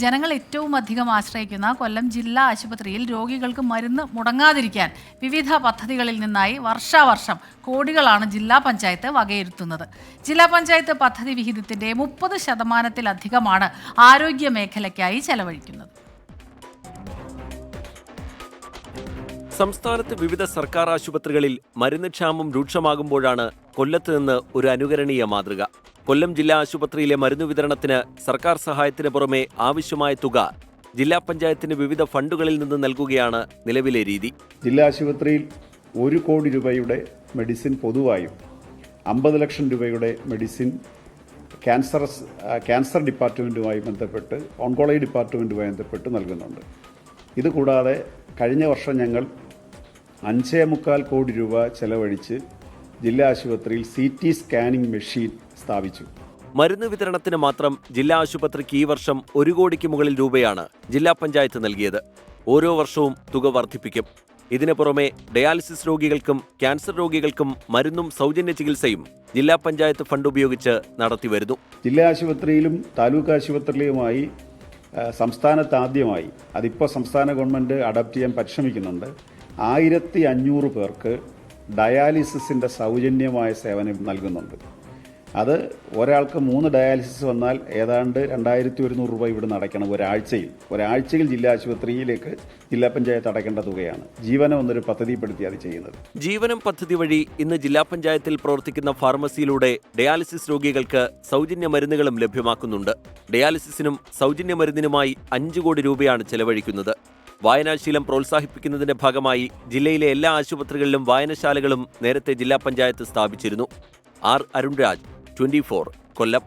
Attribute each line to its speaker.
Speaker 1: ജനങ്ങൾ ഏറ്റവും അധികം ആശ്രയിക്കുന്ന കൊല്ലം ജില്ലാ ആശുപത്രിയിൽ രോഗികൾക്ക് മരുന്ന് മുടങ്ങാതിരിക്കാൻ വിവിധ പദ്ധതികളിൽ നിന്നായി വർഷാവർഷം കോടികളാണ് ജില്ലാ പഞ്ചായത്ത് വകയിരുത്തുന്നത്. ജില്ലാ പഞ്ചായത്ത് പദ്ധതി വിഹിതത്തിന്റെ 30% ആരോഗ്യ മേഖലയ്ക്കായി ചെലവഴിക്കുന്നത്.
Speaker 2: സംസ്ഥാനത്ത് വിവിധ സർക്കാർ ആശുപത്രികളിൽ മരുന്ന് ക്ഷാമം രൂക്ഷമാകുമ്പോഴാണ് കൊല്ലത്ത് നിന്ന് ഒരു അനുകരണീയ മാതൃക. കൊല്ലം ജില്ലാ ആശുപത്രിയിലെ മരുന്ന് വിതരണത്തിന് സർക്കാർ സഹായത്തിന് പുറമെ ആവശ്യമായ തുക ജില്ലാ പഞ്ചായത്തിന് വിവിധ ഫണ്ടുകളിൽ നിന്ന് നൽകുകയാണ് നിലവിലെ രീതി.
Speaker 3: ജില്ലാ ആശുപത്രിയിൽ 1 കോടി രൂപയുടെ മെഡിസിൻ പൊതുവായും 50 ലക്ഷം രൂപയുടെ മെഡിസിൻ ക്യാൻസർ ഡിപ്പാർട്ട്മെൻറ്റുമായി ബന്ധപ്പെട്ട് ഓൺകോളജി ഡിപ്പാർട്ട്മെൻറ്റുമായി ബന്ധപ്പെട്ട് നൽകുന്നുണ്ട്. ഇതുകൂടാതെ കഴിഞ്ഞ വർഷം ഞങ്ങൾ 5.25 കോടി രൂപ ചെലവഴിച്ച് ജില്ലാ ആശുപത്രിയിൽ CT സ്കാനിംഗ് മെഷീൻ സ്ഥാപിച്ചു.
Speaker 2: മരുന്ന് വിതരണത്തിന് മാത്രം ജില്ലാ ആശുപത്രിക്ക് ഈ വർഷം 1 കോടിക്ക് മുകളിൽ രൂപയാണ് ജില്ലാ പഞ്ചായത്ത് നൽകിയത്. ഓരോ വർഷവും തുക വർദ്ധിപ്പിക്കും. ഇതിനു പുറമെ ഡയാലിസിസ് രോഗികൾക്കും ക്യാൻസർ രോഗികൾക്കും മരുന്നും സൗജന്യ ചികിത്സയും ജില്ലാ പഞ്ചായത്ത് ഫണ്ട് ഉപയോഗിച്ച് നടത്തിവരുന്നു.
Speaker 3: ജില്ലാ ആശുപത്രിയിലും താലൂക്ക് ആശുപത്രിയിലുമായി സംസ്ഥാനത്ത് ആദ്യമായി, അതിപ്പോൾ സംസ്ഥാന ഗവൺമെൻറ് അഡാപ്റ്റ് ചെയ്യാൻ പരിശ്രമിക്കുന്നുണ്ട്, 1500 പേർക്ക് ഡയാലിസിസിൻ്റെ സൗജന്യമായ സേവനം നൽകുന്നുണ്ട്. അത് ഒരാൾക്ക് 3 ഡയാലിസിസ് വന്നാൽ ഏതാണ്ട് 2100 രൂപ ഇവിടുന്ന് അടയ്ക്കണം ഒരാഴ്ചയിൽ ജില്ലാ ആശുപത്രിയിലേക്ക് ജില്ലാ പഞ്ചായത്ത് അടയ്ക്കേണ്ട തുകയാണ്. ജീവനം എന്നൊരു പദ്ധതിപ്പെടുത്തി അത് ചെയ്യുന്നത്.
Speaker 2: ജീവനം പദ്ധതി വഴി ഇന്ന് ജില്ലാ പഞ്ചായത്തിൽ പ്രവർത്തിക്കുന്ന ഫാർമസിയിലൂടെ ഡയാലിസിസ് രോഗികൾക്ക് സൗജന്യ മരുന്നുകളും ലഭ്യമാക്കുന്നുണ്ട്. ഡയാലിസിസിനും സൗജന്യ മരുന്നിനുമായി 5 കോടി രൂപയാണ് ചെലവഴിക്കുന്നത്. വായനാശീലം പ്രോത്സാഹിപ്പിക്കുന്നതിന്റെ ഭാഗമായി ജില്ലയിലെ എല്ലാ ആശുപത്രികളിലും വായനശാലകളും നേരത്തെ ജില്ലാ പഞ്ചായത്ത് സ്ഥാപിച്ചിരുന്നു. ആർ. അരുൺരാജ്, 24, കൊല്ലം.